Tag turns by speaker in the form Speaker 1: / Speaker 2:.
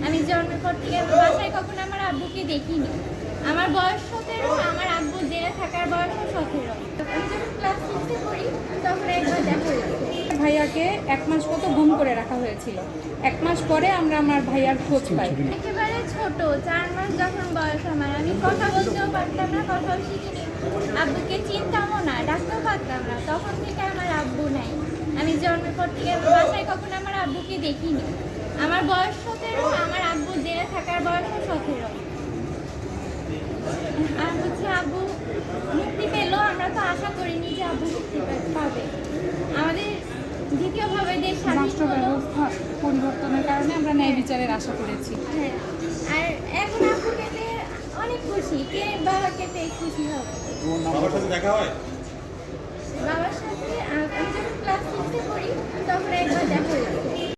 Speaker 1: আমি জন্মের পর থেকে বাসায় কখনো আমার আব্বুকে দেখিনি। আমার বয়স 17, আমার আব্বু জেলে থাকার বয়স 17। আমি যখন ক্লাস 6-এ পড়ি তখন একবার দেখা হয়েছে।
Speaker 2: ভাইয়াকে 1 মাস মতো গুম করে রাখা হয়েছিল। 1 মাস পরে আমরা আমার ভাইয়ার খোঁজ পাই।
Speaker 1: একেবারে ছোট, 4 মাস যখন বয়স আমার, আমি কথা বলতেও পারতাম না, কথাও শিখিনি। আব্বুকে চিনতামও না, ডাকতেও পারতাম না। তখন থেকে আমার আব্বু নাই। আমি জন্মের পর থেকে বাসায় কখনো আমার আব্বুকে দেখিনি। আমার বয়স 17, আমার আব্বু জেলে থাকার বয়স 17। আর আব্বু মুক্তি পেলো, আমরা তো আশা করিনি যে আব্বু মুক্তি পাবে। আমাদের দ্বিতীয়ভাবে দেশ স্বাধীন
Speaker 2: রাষ্ট্র
Speaker 1: হলো।
Speaker 2: ব্যবস্থা পরিবর্তনের কারণে আমরা ন্যায় বিচারের আশা করেছি।
Speaker 1: হ্যাঁ, আর এখন আব্বুকে পেয়ে অনেক খুশি। কে বাবাকে পেয়ে খুশি হবে?
Speaker 3: বাবার সাথে দেখা হয়?
Speaker 1: বাবার সাথে আমি যখন ক্লাস 6-এ পড়ি তখন একবার দেখা হয়েছে।